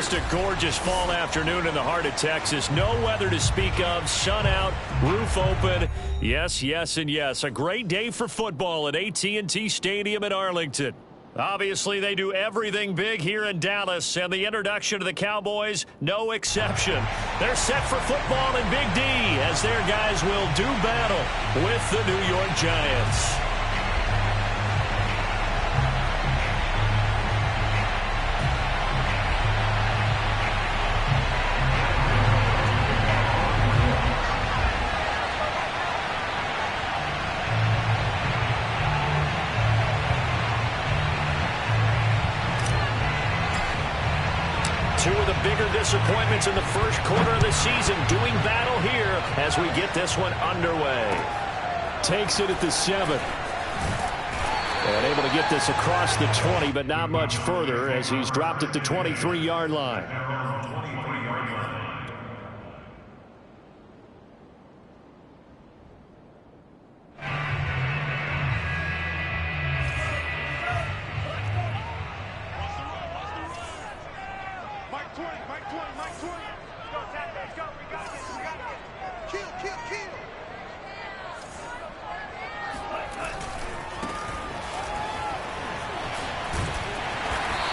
Just a gorgeous fall afternoon in the heart of Texas. No weather to speak of. Sun out, roof open. Yes, yes, and yes. A great day for football at AT&T Stadium in Arlington. Obviously, they do everything big here in Dallas, and the introduction to the Cowboys, no exception. They're set for football in Big D as their guys will do battle with the New York Giants. Two of the bigger disappointments in the first quarter of the season doing battle here as we get this one underway. Takes it at the 7. And able to get this across the 20, but not much further as he's dropped at the 23-yard line.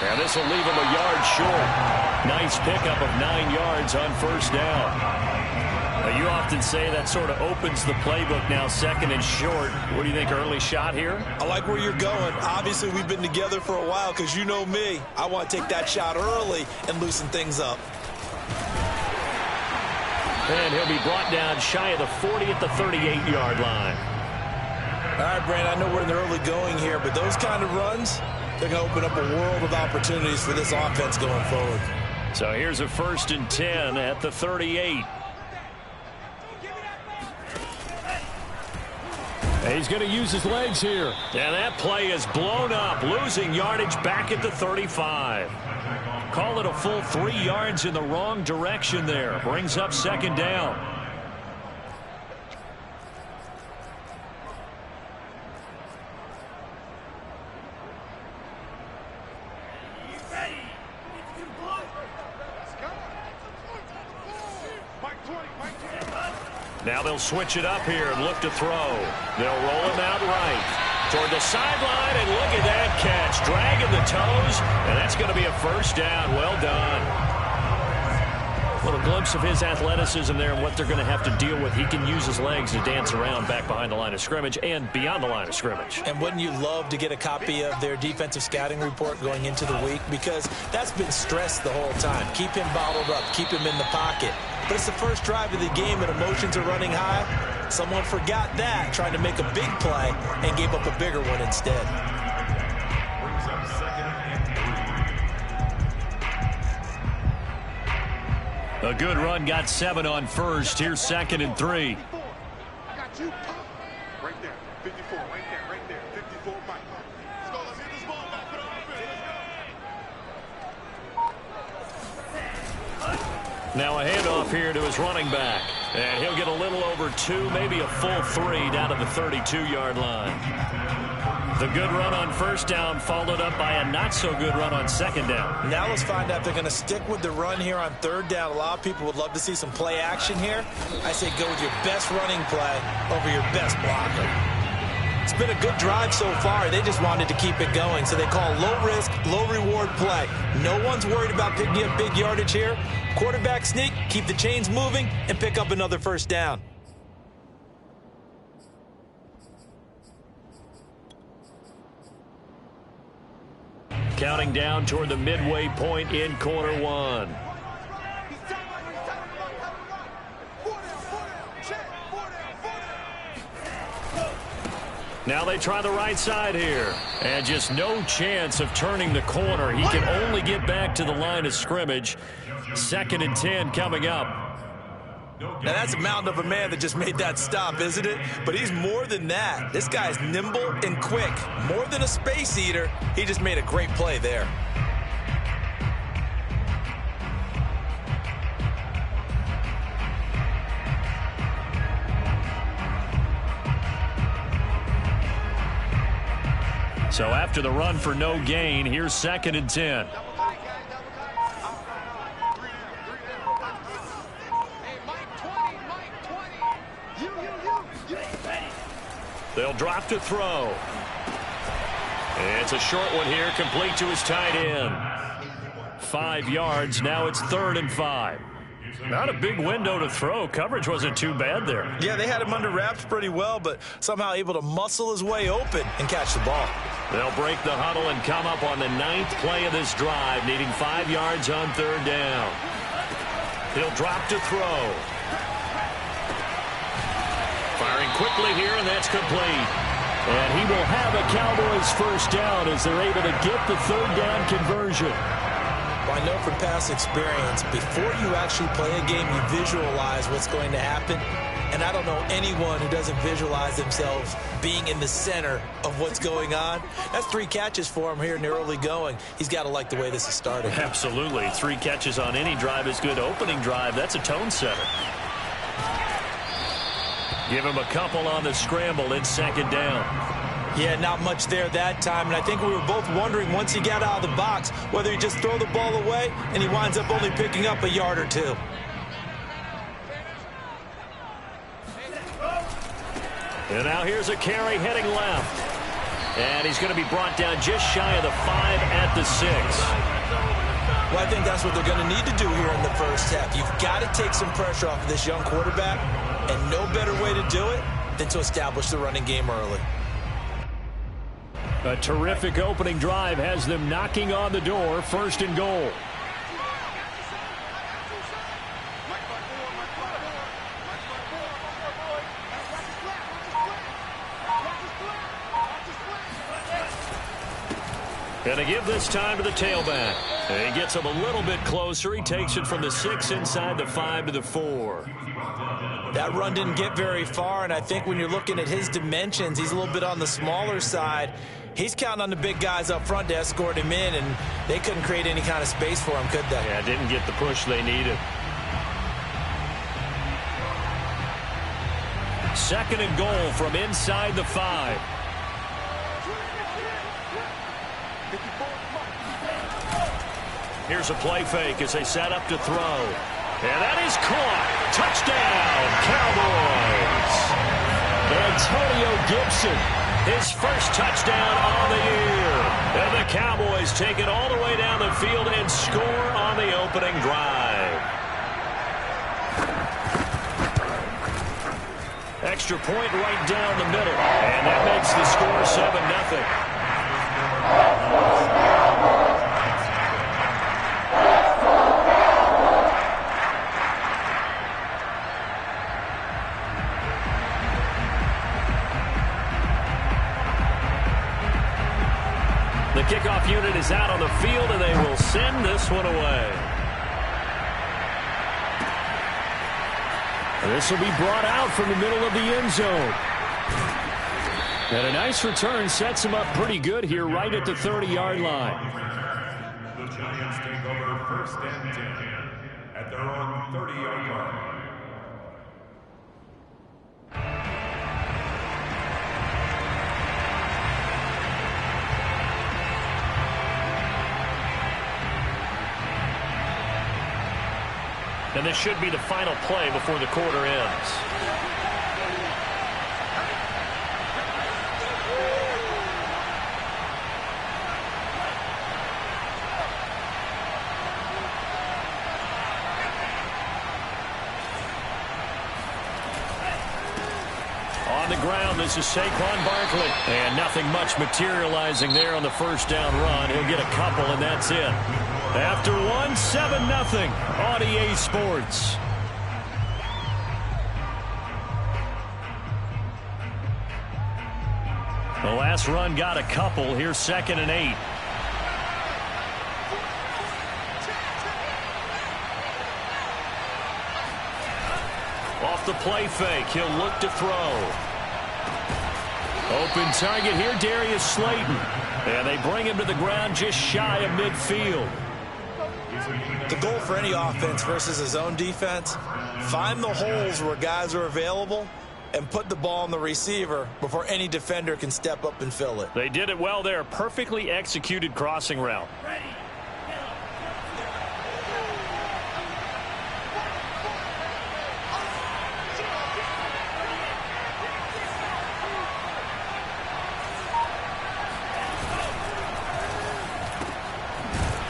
And this will leave him a yard short. Nice pickup of 9 yards on first down. Now, you often say that sort of opens the playbook now, second and short. What do you think, early shot here? I like where you're going. Obviously, we've been together for a while because you know me. I want to take that shot early and loosen things up. And he'll be brought down shy of the 40 at the 38-yard line. All right, Brandon, I know we're in the early going here, but those kind of runs, they're going to open up a world of opportunities for this offense going forward. So here's a 1st and 10 at the 38. And he's going to use his legs here. And that play is blown up, losing yardage back at the 35. Call it a full 3 yards in the wrong direction there. Brings up 2nd down. Now they'll switch it up here and look to throw. They'll roll him out right toward the sideline, and look at that catch. Dragging the toes, and that's going to be a 1st down. Well done. A little glimpse of his athleticism there and what they're going to have to deal with. He can use his legs to dance around back behind the line of scrimmage and beyond the line of scrimmage. And wouldn't you love to get a copy of their defensive scouting report going into the week? Because that's been stressed the whole time. Keep him bottled up. Keep him in the pocket. But it's the first drive of the game and emotions are running high. Someone forgot that, trying to make a big play, and gave up a bigger one instead. A good run, got 7 on first. Here's 2nd and 3. I got you. Right there. 54. Right there. 54. Mike. Let's go. Let's hit this ball back for the offense. Now a handoff here to his running back. And he'll get a little over 2, maybe a full 3 down to the 32-yard line. The good run on 1st down followed up by a not-so-good run on 2nd down. Now let's find out if they're going to stick with the run here on 3rd down. A lot of people would love to see some play action here. I say go with your best running play over your best blocker. It's been a good drive so far. They just wanted to keep it going, so they call low-risk, low-reward play. No one's worried about picking up big yardage here. Quarterback sneak, keep the chains moving, and pick up another 1st down. Counting down toward the midway point in quarter 1. Now they try the right side here. And just no chance of turning the corner. He can only get back to the line of scrimmage. 2nd and 10 coming up. Now that's a mountain of a man that just made that stop, isn't it? But he's more than that. This guy's nimble and quick. More than a space eater. He just made a great play there. So after the run for no gain, here's 2nd and 10. They'll drop to throw. It's a short one here, complete to his tight end. 5 yards. Now it's 3rd and 5. Not a big window to throw. Coverage wasn't too bad there. Yeah, they had him under wraps pretty well, but somehow able to muscle his way open and catch the ball. They'll break the huddle and come up on the 9th play of this drive, needing 5 yards on 3rd down. He'll drop to throw. Firing quickly here, and that's complete. And he will have a Cowboys first down as they're able to get the 3rd down conversion. Well, I know from past experience, before you actually play a game, you visualize what's going to happen. And I don't know anyone who doesn't visualize themselves being in the center of what's going on. That's 3 catches for him here in the early going. He's got to like the way this is starting. Absolutely. 3 catches on any drive is good. Opening drive, that's a tone setter. Give him a couple on the scramble in 2nd down. Yeah, not much there that time. And I think we were both wondering once he got out of the box whether he just throw the ball away and he winds up only picking up a yard or 2. And now here's a carry heading left. And he's going to be brought down just shy of the 5 at the 6. Well, I think that's what they're going to need to do here in the first half. You've got to take some pressure off of this young quarterback, and no better way to do it than to establish the running game early. A terrific opening drive has them knocking on the door. 1st and goal. And to give this time to the tailback. And he gets him a little bit closer. He takes it from the 6 inside the 5 to the 4. That run didn't get very far, and I think when you're looking at his dimensions, he's a little bit on the smaller side. He's counting on the big guys up front to escort him in, and they couldn't create any kind of space for him, could they? Yeah, didn't get the push they needed. 2nd and goal from inside the 5. Here's a play fake as they set up to throw. And that is caught. Touchdown, Cowboys. Antonio Gibson, his first touchdown on the year. And the Cowboys take it all the way down the field and score on the opening drive. Extra point right down the middle. And that makes the score 7-0. The kickoff unit is out on the field, and they will send this one away. This will be brought out from the middle of the end zone. And a nice return sets him up pretty good here right at the 30-yard line. The Giants take over 1st and 10 at their own 30-yard line. And this should be the final play before the quarter ends. On the ground, this is Saquon Barkley. And nothing much materializing there on the 1st down run. He'll get a couple, and that's it. After 1, 7-0 on EA Sports. The last run got a couple. Here's 2nd and 8. Off the play fake, he'll look to throw. Open target here, Darius Slayton. And they bring him to the ground just shy of midfield. The goal for any offense versus his own defense, find the holes where guys are available and put the ball on the receiver before any defender can step up and fill it. They did it well there. Perfectly executed crossing route.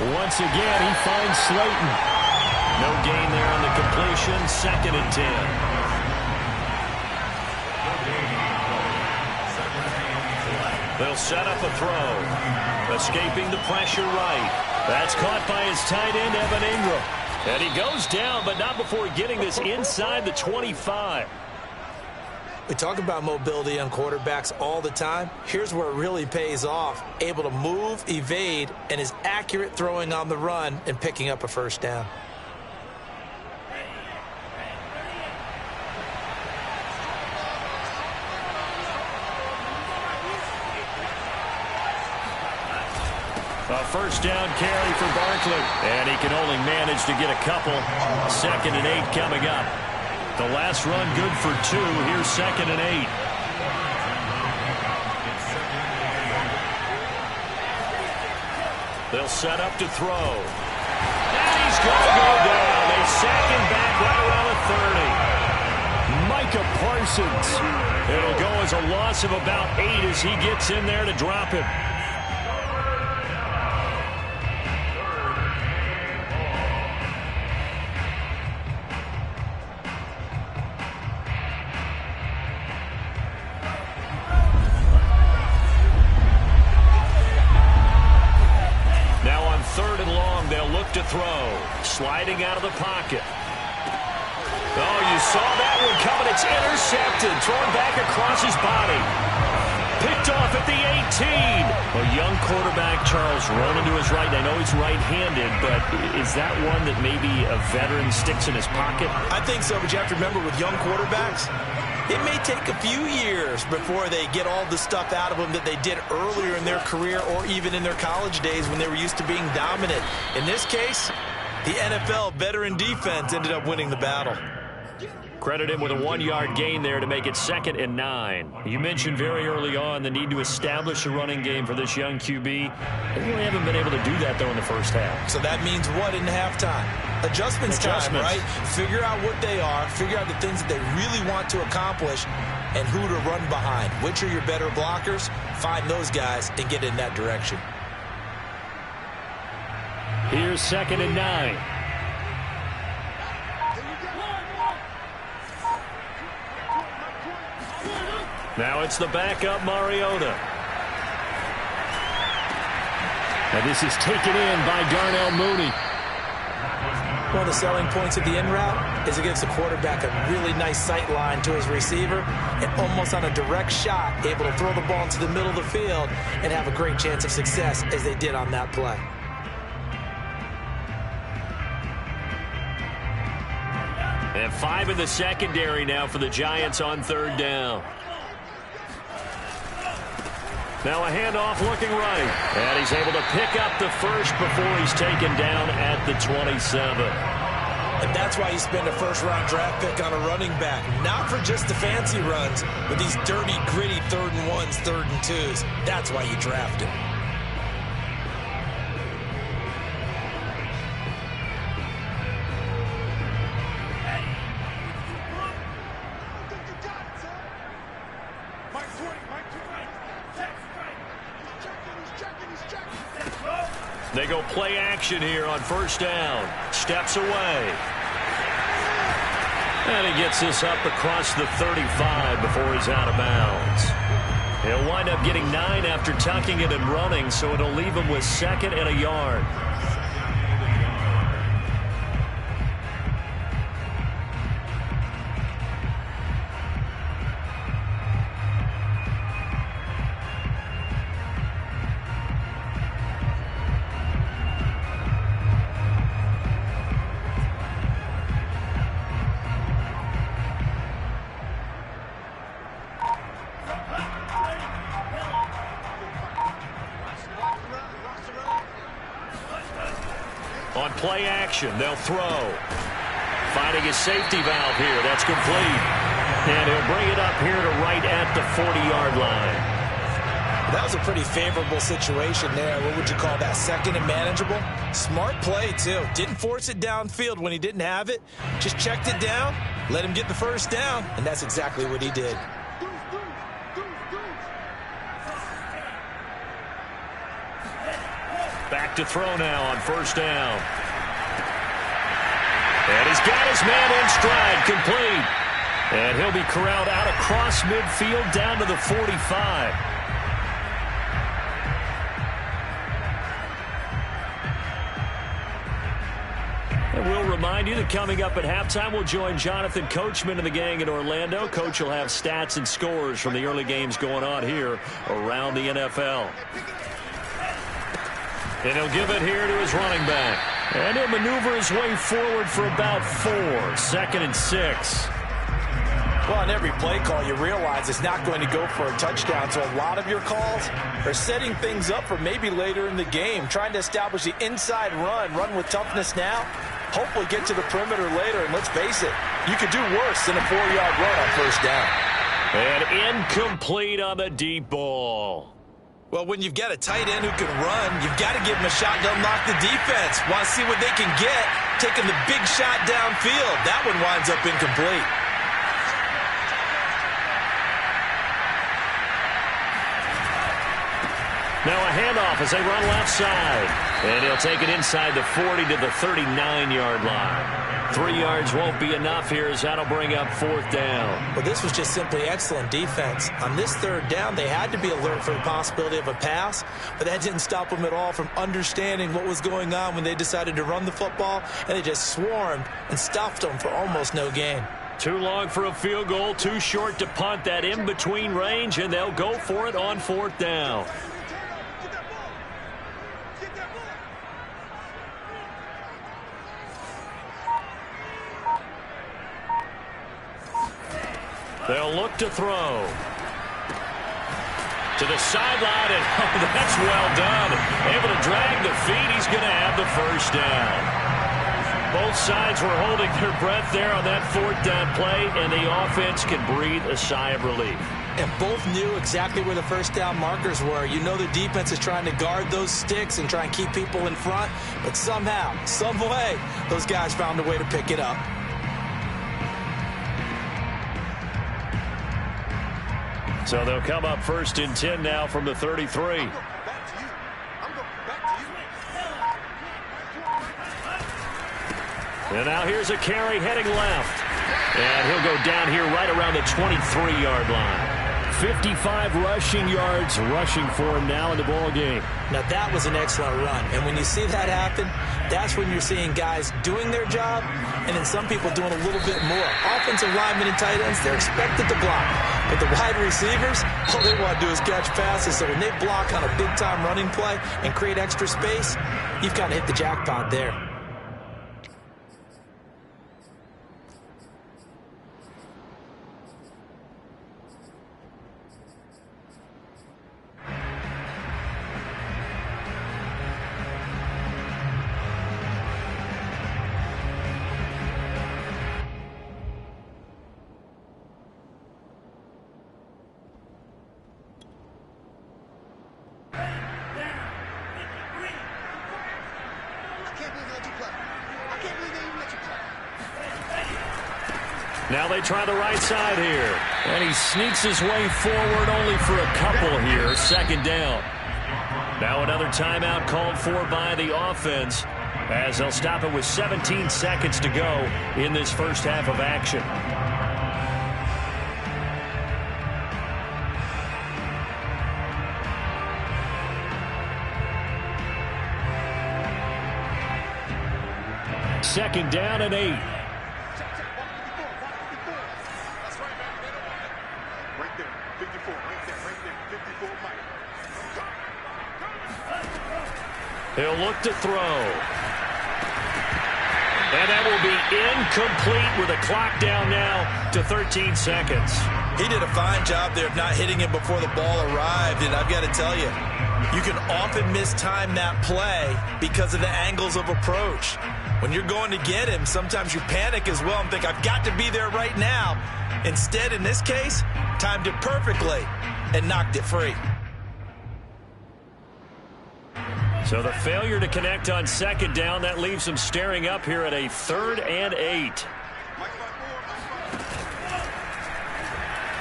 Once again, he finds Slayton. No gain there on the completion. 2nd and 10. They'll set up a throw. Escaping the pressure right. That's caught by his tight end, Evan Ingram. And he goes down, but not before getting this inside the 25. We talk about mobility on quarterbacks all the time. Here's where it really pays off. Able to move, evade, and is accurate throwing on the run and picking up a first down. A first down carry for Barkley. And he can only manage to get a couple. 2nd and 8 coming up. The last run good for 2. Here's 2nd and 8. They'll set up to throw. And he's going to go down. They sack him back right around the 30. Micah Parsons. It'll go as a loss of about 8 as he gets in there to drop him. To throw. Sliding out of the pocket. Oh, you saw that one coming. It's intercepted. Thrown back across his body. Picked off at the 18. A young quarterback, Charles, running to his right. I know he's right-handed, but is that one that maybe a veteran sticks in his pocket? I think so, but you have to remember with young quarterbacks, it may take a few years before they get all the stuff out of them that they did earlier in their career or even in their college days when they were used to being dominant. In this case, the NFL veteran defense ended up winning the battle. Credit him with a 1-yard gain there to make it 2nd and 9. You mentioned very early on the need to establish a running game for this young QB. They really haven't been able to do that, though, in the first half. So that means what in halftime? Adjustments time, right? Figure out what they are, figure out the things that they really want to accomplish, and who to run behind. Which are your better blockers? Find those guys and get in that direction. Here's 2nd and 9. Now it's the backup, Mariota. And this is taken in by Darnell Mooney. One of the selling points of the in route is it gives the quarterback a really nice sight line to his receiver and almost on a direct shot able to throw the ball into the middle of the field and have a great chance of success as they did on that play. And 5 in the secondary now for the Giants on 3rd down. Now a handoff looking right. And he's able to pick up the first before he's taken down at the 27. And that's why you spend a first-round draft pick on a running back. Not for just the fancy runs, but these dirty, gritty 3rd and 1s, 3rd and 2s. That's why you draft him. They go play action here on 1st down. Steps away. And he gets this up across the 35 before he's out of bounds. He'll wind up getting 9 after tucking it and running, so it'll leave him with 2nd and a yard. On play action, they'll throw. Finding his safety valve here. That's complete. And he'll bring it up here to right at the 40-yard line. That was a pretty favorable situation there. What would you call that? 2nd and manageable? Smart play, too. Didn't force it downfield when he didn't have it. Just checked it down, let him get the first down, and that's exactly what he did. Back to throw now on first down. And he's got his man in stride, complete. And he'll be corralled out across midfield down to the 45. And we'll remind you that coming up at halftime, we'll join Jonathan Coachman and the gang in Orlando. Coach will have stats and scores from the early games going on here around the NFL. And he'll give it here to his running back. And he'll maneuver his way forward for about 4. 2nd and 6. Well, on every play call, you realize it's not going to go for a touchdown. So a lot of your calls are setting things up for maybe later in the game, trying to establish the inside run with toughness now, hopefully get to the perimeter later. And let's face it, you could do worse than a 4-yard run on first down. And incomplete on the deep ball. Well, when you've got a tight end who can run, you've got to give him a shot to unlock the defense. Want to see what they can get, taking the big shot downfield. That one winds up incomplete. Now a handoff as they run left side. And he'll take it inside the 40 to the 39-yard line. 3 yards won't be enough here as that'll bring up 4th down. Well, this was just simply excellent defense. On this 3rd down, they had to be alert for the possibility of a pass, but that didn't stop them at all from understanding what was going on when they decided to run the football, and they just swarmed and stuffed them for almost no gain. Too long for a field goal, too short to punt. That in-between range, and they'll go for it on 4th down. They'll look to throw. To the sideline, and that's well done. Able to drag the feet. He's going to have the first down. Both sides were holding their breath there on that 4th down play, and the offense can breathe a sigh of relief. And both knew exactly where the first down markers were. You know the defense is trying to guard those sticks and try and keep people in front, but somehow, some way, those guys found a way to pick it up. So they'll come up 1st and 10 now from the 33. And now here's a carry heading left. And he'll go down here right around the 23-yard line. 55 rushing yards rushing for him now in the ball game. Now that was an excellent run. And when you see that happen, that's when you're seeing guys doing their job and then some people doing a little bit more. Offensive linemen and tight ends, they're expected to block. But the wide receivers, all they want to do is catch passes. So when they block on a big-time running play and create extra space, you've kind of hit the jackpot there. Now they try the right side here. And he sneaks his way forward only for a couple here. 2nd down. Now another timeout called for by the offense as they'll stop it with 17 seconds to go in this first half of action. Second down and 8. He'll look to throw. And that will be incomplete with a clock down now to 13 seconds. He did a fine job there of not hitting him before the ball arrived. And I've got to tell you, you can often mistime that play because of the angles of approach. When you're going to get him, sometimes you panic as well and think, I've got to be there right now. Instead, in this case, timed it perfectly and knocked it free. So the failure to connect on 2nd down, that leaves them staring up here at a 3rd and 8.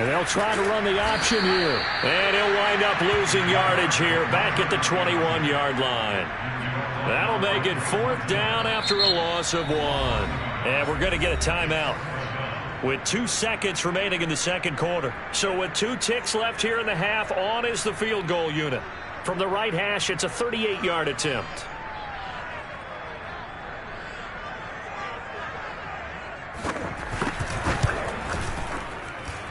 And they'll try to run the option here. And he'll wind up losing yardage here back at the 21-yard line. That'll make it 4th down after a loss of 1. And we're going to get a timeout with 2 seconds remaining in the second quarter. So with 2 ticks left here in the half, on is the field goal unit. From the right hash, it's a 38-yard attempt.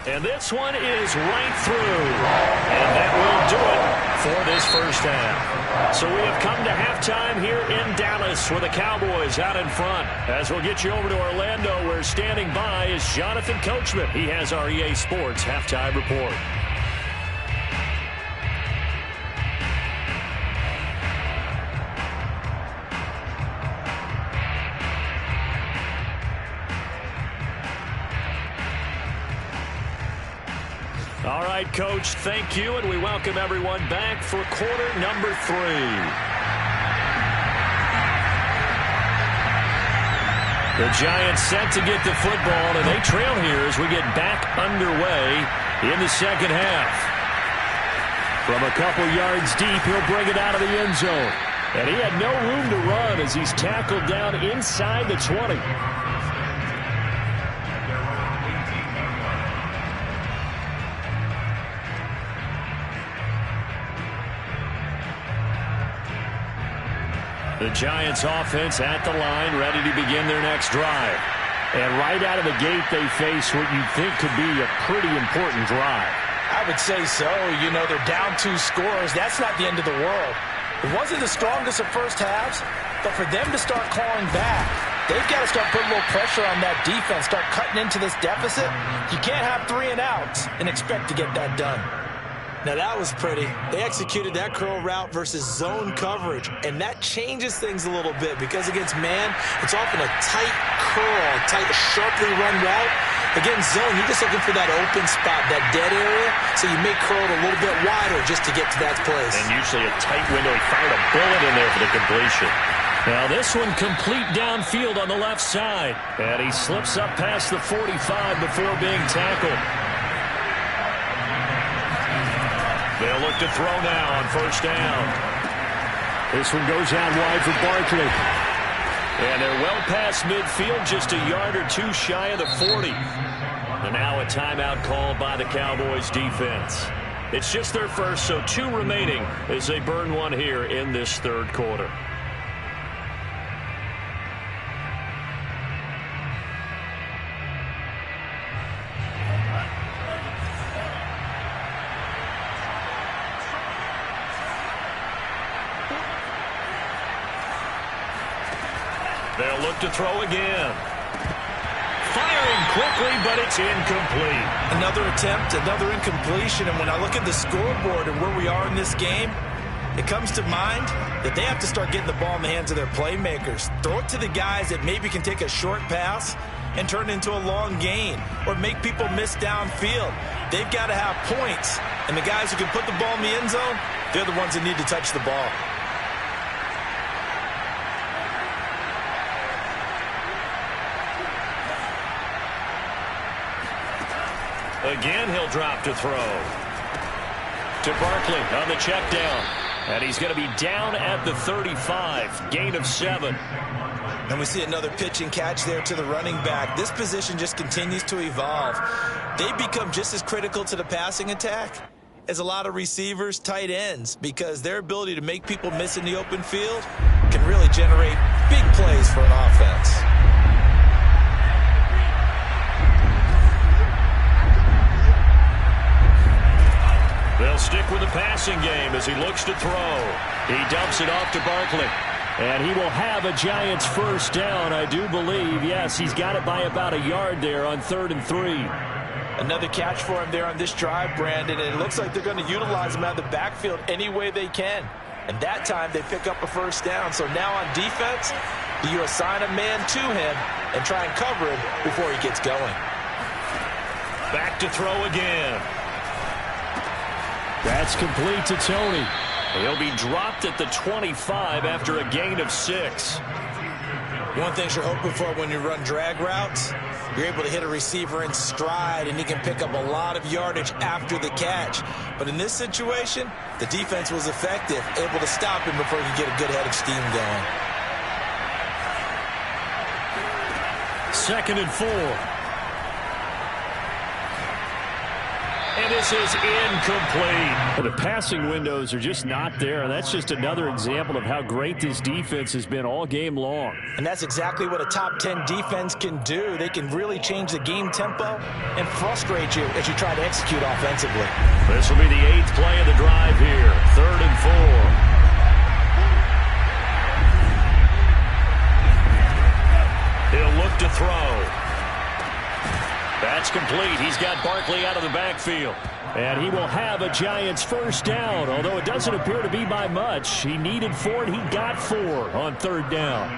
And this one is right through. And that will do it for this first half. So we have come to halftime here in Dallas with the Cowboys out in front. As we'll get you over to Orlando, where standing by is Jonathan Coachman. He has our EA Sports halftime report. All right, Coach, thank you, and we welcome everyone back for quarter number 3. The Giants set to get the football, and they trail here as we get back underway in the second half. From a couple yards deep, he'll bring it out of the end zone. And he had no room to run as he's tackled down inside the 20. The Giants offense at the line, ready to begin their next drive. And right out of the gate, they face what you think could be a pretty important drive. I would say so. You know, they're down 2 scores. That's not the end of the world. It wasn't the strongest of first halves, but for them to start clawing back, they've got to start putting a little pressure on that defense, start cutting into this deficit. You can't have 3 and outs and expect to get that done. Now, that was pretty. They executed that curl route versus zone coverage, and that changes things a little bit because against man, it's often a tight curl, tight, sharply run route. Against zone, you're just looking for that open spot, that dead area, so you may curl it a little bit wider just to get to that place. And usually a tight window. He fired a bullet in there for the completion. Now this one complete downfield on the left side, and he slips up past the 45 before being tackled. They'll look to throw now on first down. This one goes out wide for Barkley. And they're well past midfield, just a yard or 2 shy of the 40. And now a timeout called by the Cowboys defense. It's just their first, so 2 remaining as they burn one here in this third quarter. They'll look to throw again. Firing quickly, but it's incomplete. Another attempt, another incompletion. And when I look at the scoreboard and where we are in this game, it comes to mind that they have to start getting the ball in the hands of their playmakers. Throw it to the guys that maybe can take a short pass and turn it into a long gain or make people miss downfield. They've got to have points. And the guys who can put the ball in the end zone, they're the ones that need to touch the ball. Again, he'll drop to throw. To Barkley on the check down. And he's going to be down at the 35. Gain of 7. And we see another pitch and catch there to the running back. This position just continues to evolve. They become just as critical to the passing attack as a lot of receivers, tight ends, because their ability to make people miss in the open field can really generate big plays for an offense. They'll stick with the passing game as he looks to throw. He dumps it off to Barkley. And he will have a Giants first down, I do believe. Yes, he's got it by about a yard there on 3rd and 3. Another catch for him there on this drive, Brandon. And it looks like they're going to utilize him out of the backfield any way they can. And that time they pick up a first down. So now on defense, do you assign a man to him and try and cover him before he gets going? Back to throw again. That's complete to Tony. He'll be dropped at the 25 after a gain of 6. One thing you're hoping for when you run drag routes you're able to hit a receiver in stride, and he can pick up a lot of yardage after the catch. But in this situation, the defense was effective, able to stop him before he could get a good head of steam going. 2nd and 4. And this is incomplete. The passing windows are just not there. That's just another example of how great this defense has been all game long. And that's exactly what a top 10 defense can do. They can really change the game tempo and frustrate you as you try to execute offensively. This will be the 8th play of the drive here. 3rd and 4. He'll look to throw. That's complete. He's got Barkley out of the backfield. And he will have a Giants first down, although it doesn't appear to be by much. He needed 4, and he got 4 on 3rd down.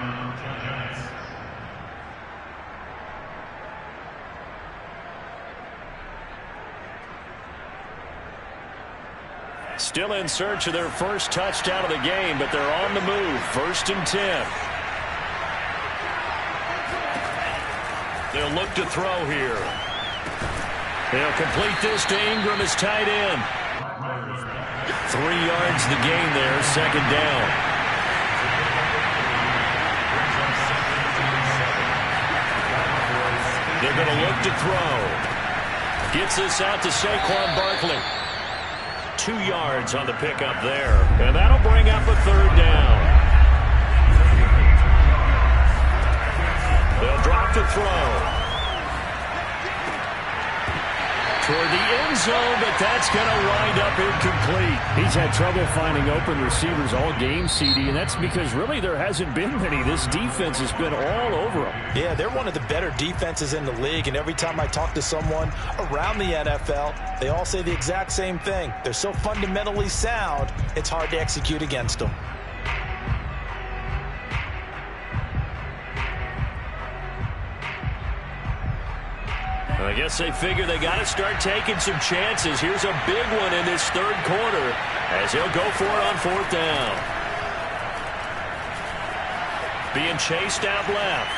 Still in search of their first touchdown of the game, but they're on the move. 1st and 10. They'll look to throw here. They'll complete this to Ingram as tight end. 3 yards the gain there, 2nd down. They're going to look to throw. Gets this out to Saquon Barkley. 2 yards on the pickup there. And that'll bring up a 3rd down. They'll drop the throw. Toward the end zone, but that's going to wind up incomplete. He's had trouble finding open receivers all game, CD, and that's because really there hasn't been many. This defense has been all over them. Yeah, they're one of the better defenses in the league, and every time I talk to someone around the NFL, they all say the exact same thing. They're so fundamentally sound, it's hard to execute against them. I guess they figure they got to start taking some chances. Here's a big one in this 3rd quarter as he'll go for it on 4th down. Being chased out left.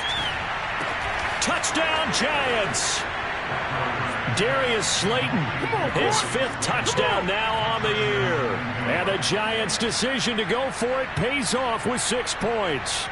Touchdown, Giants. Darius Slayton, his 5th touchdown now on the year. And the Giants' decision to go for it pays off with 6 points.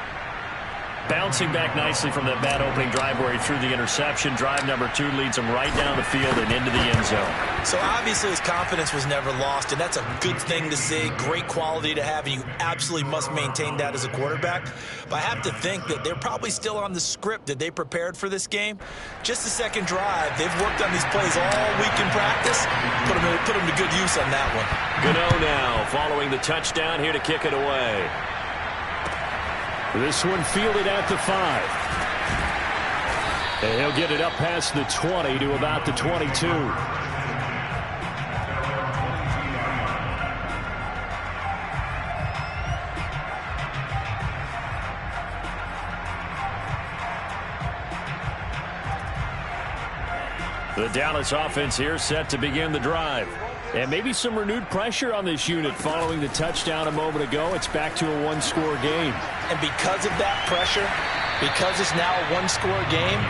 Bouncing back nicely from that bad opening drive where he threw the interception. Drive number 2 leads him right down the field and into the end zone. So obviously his confidence was never lost, and that's a good thing to see. Great quality to have, and you absolutely must maintain that as a quarterback. But I have to think that they're probably still on the script that they prepared for this game. Just the 2nd drive. They've worked on these plays all week in practice. Put them to good use on that one. Gano now following the touchdown here to kick it away. This one fielded at the 5. And he'll get it up past the 20 to about the 22. The Dallas offense here set to begin the drive. And maybe some renewed pressure on this unit following the touchdown a moment ago. It's back to a 1-score game. And because of that pressure, because it's now a 1-score game,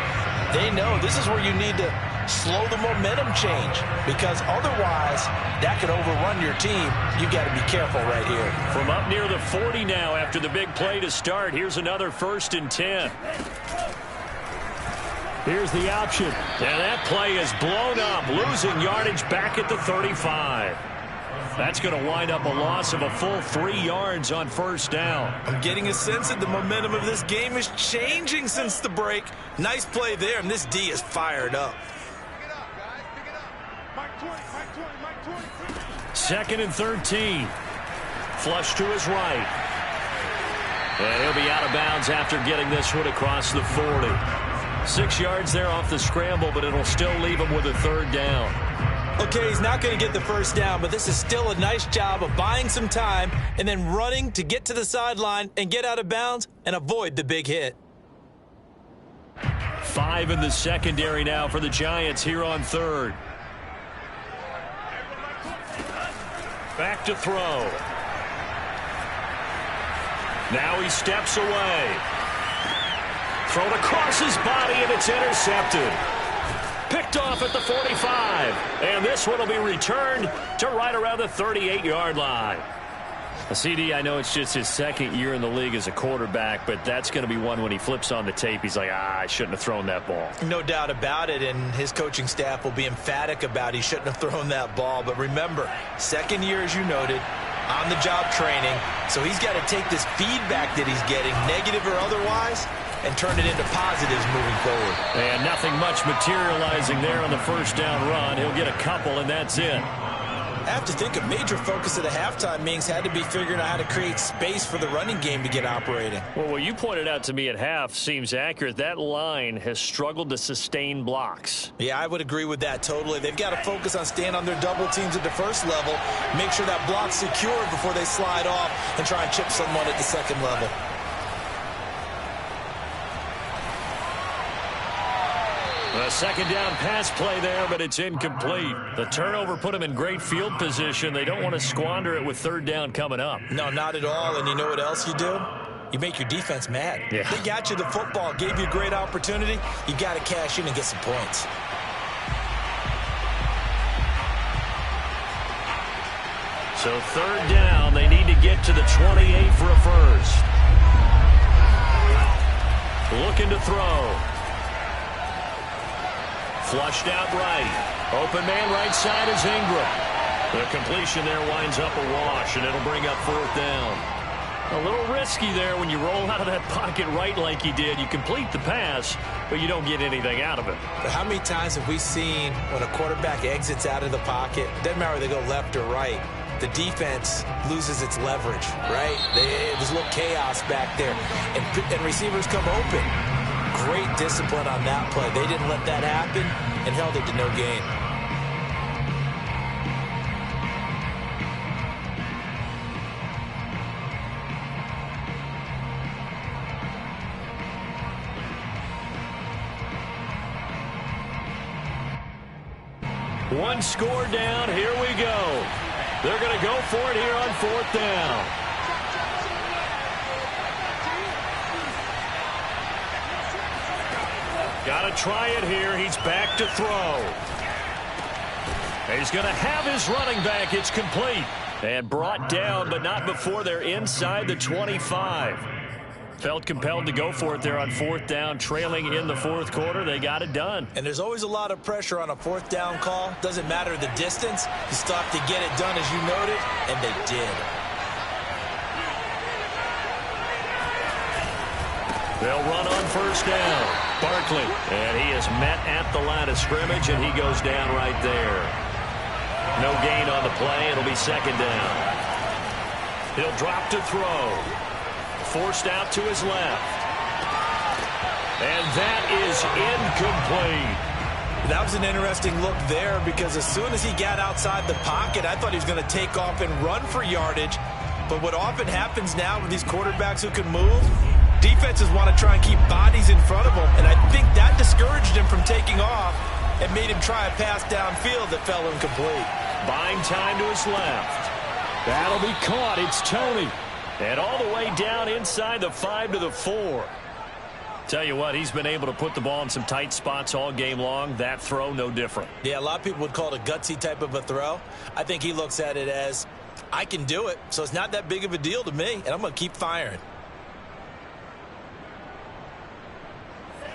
they know this is where you need to slow the momentum change, because otherwise that could overrun your team. You got to be careful right here. From up near the 40 now after the big play to start, here's another 1st and 10. Here's the option. And that play is blown up, losing yardage back at the 35. That's going to wind up a loss of a full 3 yards on 1st down. I'm getting a sense that the momentum of this game is changing since the break. Nice play there, and this D is fired up. 2nd and 13. Flush to his right. And he'll be out of bounds after getting this one across the 40. 6 yards there off the scramble, but it'll still leave him with a 3rd down. Okay, he's not going to get the 1st down, but this is still a nice job of buying some time and then running to get to the sideline and get out of bounds and avoid the big hit. 5 in the secondary now for the Giants here on 3rd. Back to throw. Now he steps away. Thrown across his body, and it's intercepted. Picked off at the 45. And this one will be returned to right around the 38-yard line. CD, I know it's just his second year in the league as a quarterback, but that's going to be one when he flips on the tape, he's like, I shouldn't have thrown that ball. No doubt about it, and his coaching staff will be emphatic about he shouldn't have thrown that ball. But remember, second year, as you noted, on-the-job training, so he's got to take this feedback that he's getting, negative or otherwise, and turn it into positives moving forward. And nothing much materializing there on the first down run. He'll get a couple, and that's it. I have to think a major focus of the halftime meetings had to be figuring out how to create space for the running game to get operating. Well, what you pointed out to me at half seems accurate. That line has struggled to sustain blocks. Yeah, I would agree with that totally. They've got to focus on staying on their double teams at the first level, make sure that block's secured before they slide off and try and chip someone at the second level. A second down pass play there, but it's incomplete. The turnover put them in great field position. They don't want to squander it with third down coming up. No, not at all. And you know what else you do? You make your defense mad. Yeah. They got you the football, gave you a great opportunity. You got to cash in and get some points. So third down, they need to get to the 28 for a first. Looking to throw. Flushed out right. Open man right side is Ingram. The completion there winds up a wash, and it'll bring up fourth down. A little risky there when you roll out of that pocket right like he did. You complete the pass, but you don't get anything out of it. But how many times have we seen when a quarterback exits out of the pocket, doesn't matter whether they go left or right, the defense loses its leverage, right? There's a little chaos back there, and receivers come open. Great discipline on that play. They didn't let that happen and held it to no gain. One score down. Here we go. They're going to go for it here on fourth down. Got to try it here. He's back to throw. He's going to have his running back. It's complete. And brought down, but not before they're inside the 25. Felt compelled to go for it there on fourth down, trailing in the fourth quarter. They got it done. And there's always a lot of pressure on a fourth down call. Doesn't matter the distance. You still have to get it done, as you noted, and they did. They'll run on first down. Barkley, and he is met at the line of scrimmage, and he goes down right there. No gain on the play. It'll be second down. He'll drop to throw. Forced out to his left. And that is incomplete. That was an interesting look there because as soon as he got outside the pocket, I thought he was going to take off and run for yardage. But what often happens now with these quarterbacks who can move, defenses want to try and keep bodies in front of them. And I think that discouraged him from taking off and made him try a pass downfield that fell incomplete. Buying time to his left. That'll be caught. It's Tony. And all the way down inside the 5 to the 4. Tell you what, he's been able to put the ball in some tight spots all game long. That throw, no different. Yeah, a lot of people would call it a gutsy type of a throw. I think he looks at it as, I can do it, so it's not that big of a deal to me, and I'm going to keep firing.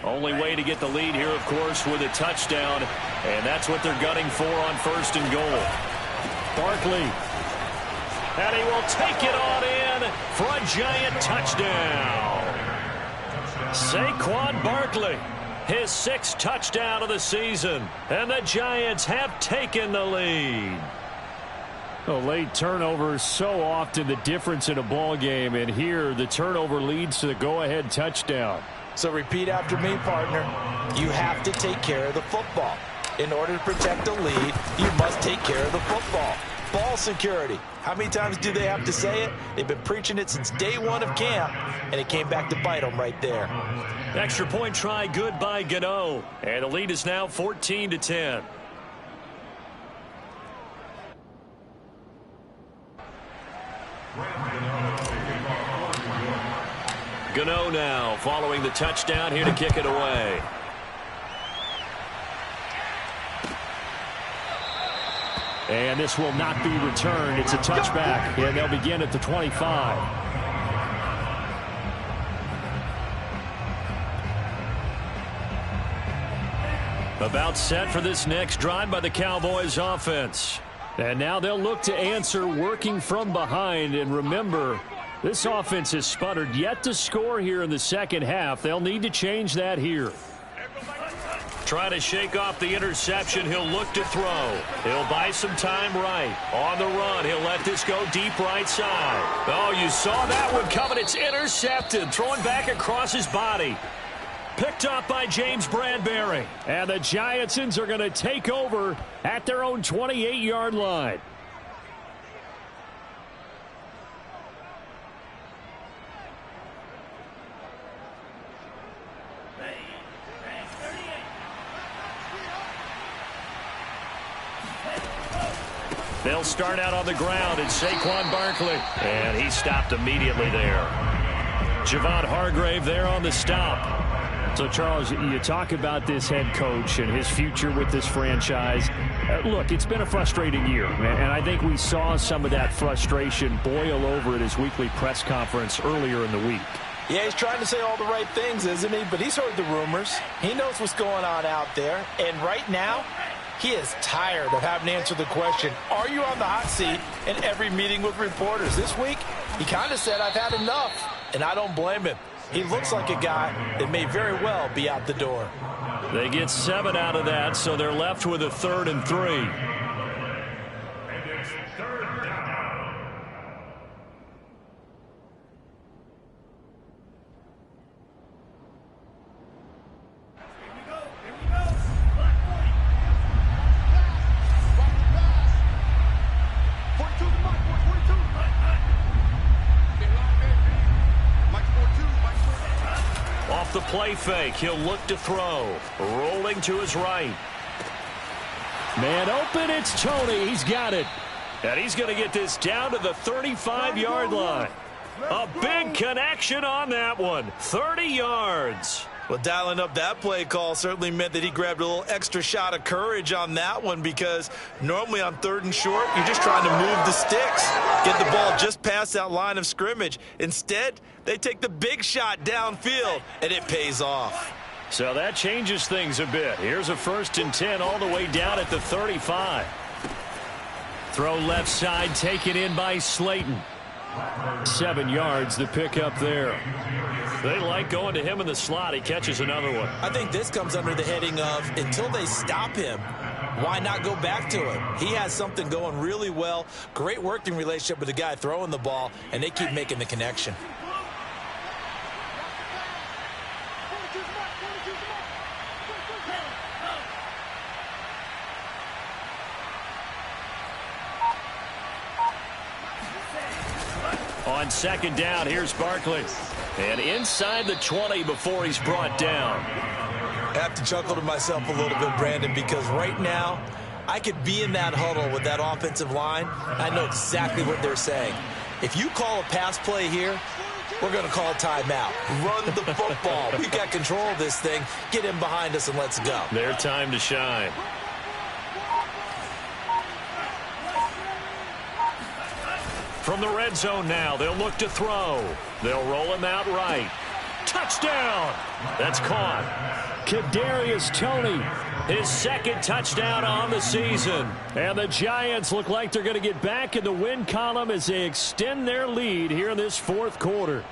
Only way to get the lead here, of course, with a touchdown. And that's what they're gunning for on first and goal. Barkley. And he will take it on in for a giant touchdown. Saquon Barkley, his 6th touchdown of the season. And the Giants have taken the lead. A late turnover is so often the difference in a ball game. And here, the turnover leads to the go-ahead touchdown. So repeat after me, partner. You have to take care of the football. In order to protect the lead, you must take care of the football. Ball security. How many times do they have to say it? They've been preaching it since day one of camp, and it came back to bite them right there. Extra point try good by Gano. And the lead is now 14-10. Gano now following the touchdown here to kick it away. And this will not be returned. It's a touchback, and they'll begin at the 25. About set for this next drive by the Cowboys offense. And now they'll look to answer working from behind. And remember, this offense has sputtered yet to score here in the second half. They'll need to change that here. Try to shake off the interception. He'll look to throw. He'll buy some time right. On the run, he'll let this go deep right side. Oh, you saw that one coming. It's intercepted. Throwing back across his body. Picked up by James Bradbury. And the Giantsons are going to take over at their own 28-yard line. They'll start out on the ground. It's Saquon Barkley. And he stopped immediately there. Javon Hargrave there on the stop. So, Charles, you talk about this head coach and his future with this franchise. Look, it's been a frustrating year, and I think we saw some of that frustration boil over at his weekly press conference earlier in the week. Yeah, he's trying to say all the right things, isn't he? But he's heard the rumors. He knows what's going on out there. And right now, he is tired of having to answer the question, are you on the hot seat in every meeting with reporters? This week, he kind of said, I've had enough, and I don't blame him. He looks like a guy that may very well be out the door. They get 7 out of that, so they're left with a 3rd and 3. And it's 3rd down. Off the play fake, he'll look to throw. Rolling to his right. Man open, it's Tony. He's got it. And he's going to get this down to the 35-yard line. A big connection on that one. 30 yards. Well, dialing up that play call certainly meant that he grabbed a little extra shot of courage on that one, because normally on 3rd and short, you're just trying to move the sticks, get the ball just past that line of scrimmage. Instead, they take the big shot downfield, and it pays off. So that changes things a bit. Here's a 1st and 10 all the way down at the 35. Throw left side, taken in by Slayton. 7 yards, the pickup there. They like going to him in the slot. He catches another one. I think this comes under the heading of, until they stop him, why not go back to him? He has something going really well. Great working relationship with the guy throwing the ball, and they keep making the connection. On 2nd down, here's Barkley. And inside the 20 before he's brought down. I have to chuckle to myself a little bit, Brandon, because right now I could be in that huddle with that offensive line. I know exactly what they're saying. If you call a pass play here, we're going to call a timeout. Run the football. We've got control of this thing. Get in behind us and let's go. Their time to shine. From the red zone now, they'll look to throw. They'll roll him out right. Touchdown! That's caught. Kadarius Toney, his 2nd touchdown on the season. And the Giants look like they're going to get back in the win column as they extend their lead here in this 4th quarter.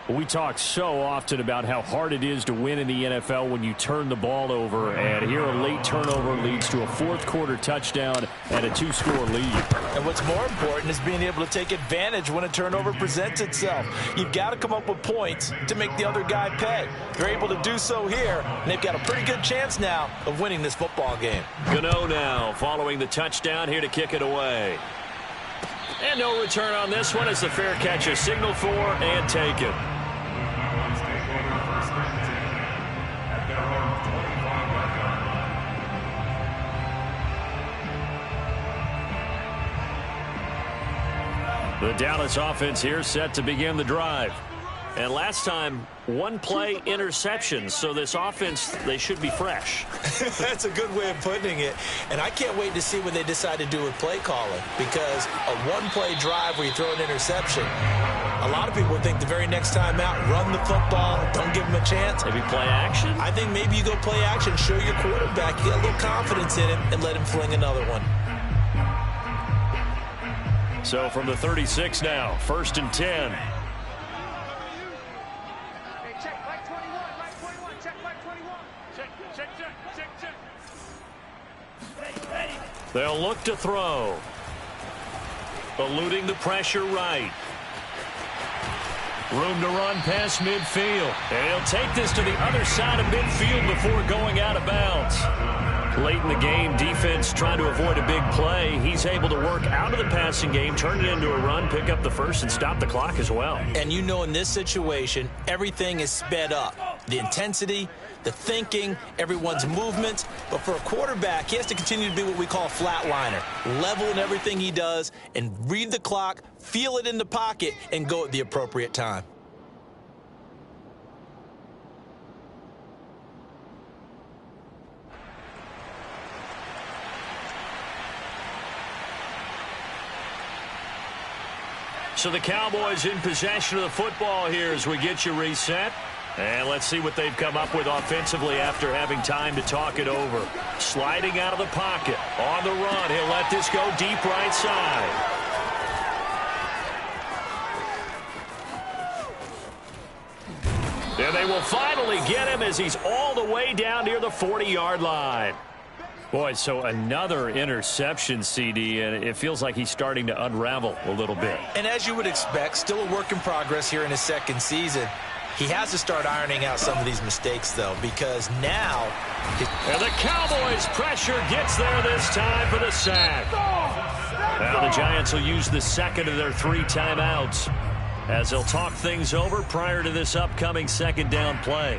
We talk so often about how hard it is to win in the NFL when you turn the ball over, and here a late turnover leads to a 4th quarter touchdown and a 2-score lead. And what's more important is being able to take advantage when a turnover presents itself. You've got to come up with points to make the other guy pay. They're able to do so here, and they've got a pretty good chance now of winning this football game. Gano now following the touchdown here to kick it away. And no return on this one as the fair catch is signaled for and taken. The Dallas offense here set to begin the drive. And last time, one play interception. So this offense, they should be fresh. That's a good way of putting it. And I can't wait to see what they decide to do with play calling, because a one-play drive where you throw an interception, a lot of people would think the very next time out, run the football, don't give them a chance. Maybe play action? I think maybe you go play action, show your quarterback, you get a little confidence in him, and let him fling another one. So from the 36 now, 1st and 10. They'll look to throw. Eluding the pressure right. Room to run past midfield. And he'll take this to the other side of midfield before going out of bounds. Late in the game, defense trying to avoid a big play. He's able to work out of the passing game, turn it into a run, pick up the first, and stop the clock as well. And you know, in this situation, everything is sped up. The intensity, the thinking, everyone's movements. But for a quarterback, he has to continue to be what we call a flatliner. Level in everything he does and read the clock, feel it in the pocket, and go at the appropriate time. So the Cowboys in possession of the football here as we get you reset. And let's see what they've come up with offensively after having time to talk it over. Sliding out of the pocket. On the run. He'll let this go deep right side. And they will finally get him as he's all the way down near the 40-yard line. Boy, so another interception, CD, and it feels like he's starting to unravel a little bit. And as you would expect, still a work in progress here in his second season. He has to start ironing out some of these mistakes, though, because now... And the Cowboys' pressure gets there this time for the sack. Now the Giants will use the second of their 3 timeouts as they'll talk things over prior to this upcoming second down play.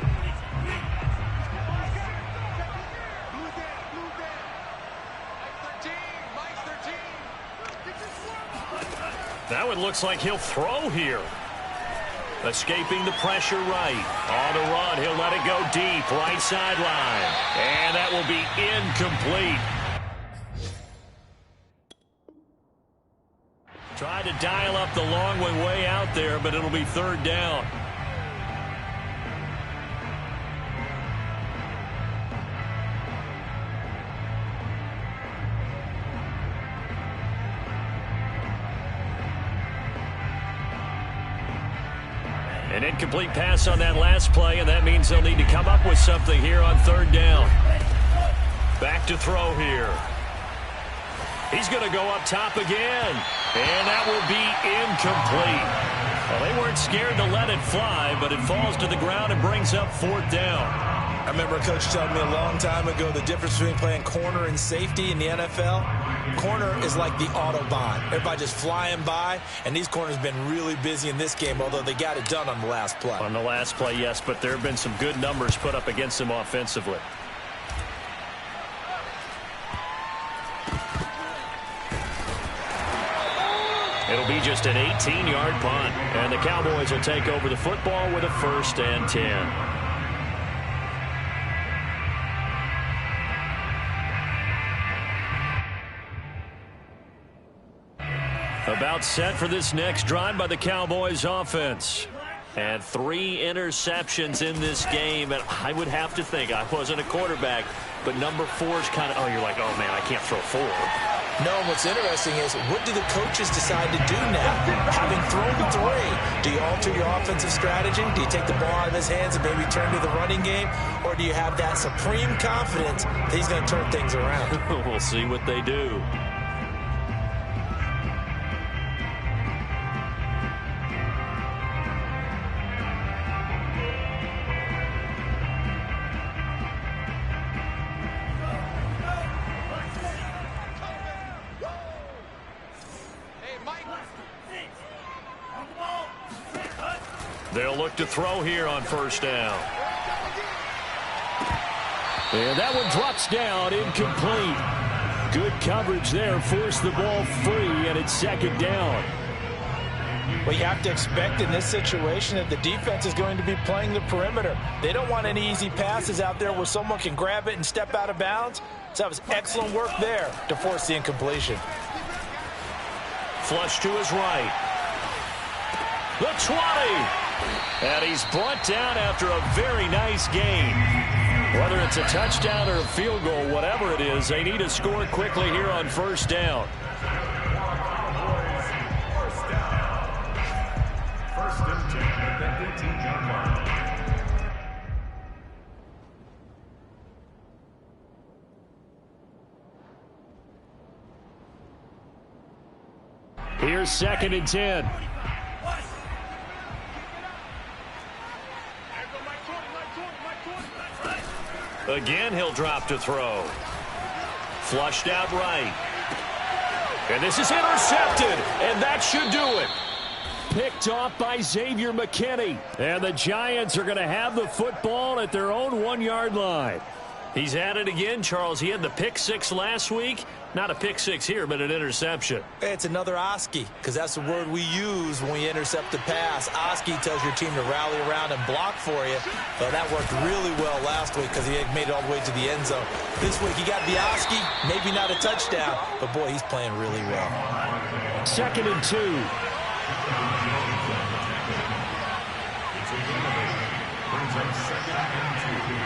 Now it looks like he'll throw here. Escaping the pressure right. On the run, he'll let it go deep, right sideline. And that will be incomplete. Tried to dial up the long one way out there, but it'll be 3rd down. An incomplete pass on that last play, and that means they'll need to come up with something here on 3rd down. Back to throw here. He's going to go up top again, and that will be incomplete. Well, they weren't scared to let it fly, but it falls to the ground and brings up 4th down. I remember a coach telling me a long time ago the difference between playing corner and safety in the NFL. Corner is like the Autobahn. Everybody just flying by, and these corners have been really busy in this game, although they got it done on the last play. On the last play, yes, but there have been some good numbers put up against them offensively. It'll be just an 18-yard punt, and the Cowboys will take over the football with a 1st and 10. About set for this next drive by the Cowboys offense. And 3 interceptions in this game. And I would have to think, I wasn't a quarterback, but number 4 is kind of, oh, you're like, oh, man, I can't throw 4. No, what's interesting is, what do the coaches decide to do now? Having thrown 3, do you alter your offensive strategy? Do you take the ball out of his hands and maybe turn to the running game? Or do you have that supreme confidence that he's going to turn things around? We'll see what they do. They'll look to throw here on 1st down. And that one drops down, incomplete. Good coverage there, forced the ball free, and it's 2nd down. Well, you have to expect in this situation that the defense is going to be playing the perimeter. They don't want any easy passes out there where someone can grab it and step out of bounds. So that was excellent work there to force the incompletion. Flush to his right. The 20. And he's brought down after a very nice game. Whether it's a touchdown or a field goal, whatever it is, they need to score quickly here on first down. First and 10 at the 18-yard line. Here's 2nd and 10. Again, he'll drop to throw. Flushed out right. And this is intercepted, and that should do it. Picked off by Xavier McKinney. And the Giants are going to have the football at their own 1-yard line. He's at it again, Charles. He had the pick 6 last week. Not a pick 6 here, but an interception. It's another Oski, because that's the word we use when we intercept a pass. Oski tells your team to rally around and block for you. So that worked really well last week because he had made it all the way to the end zone. This week he got the Oski, maybe not a touchdown, but boy, he's playing really well. 2nd and 2. Brings up 2nd and 2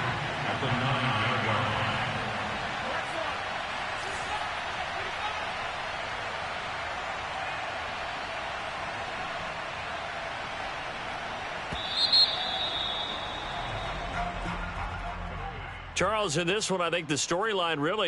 at the 9-yard line. Charles, in this one, I think the storyline really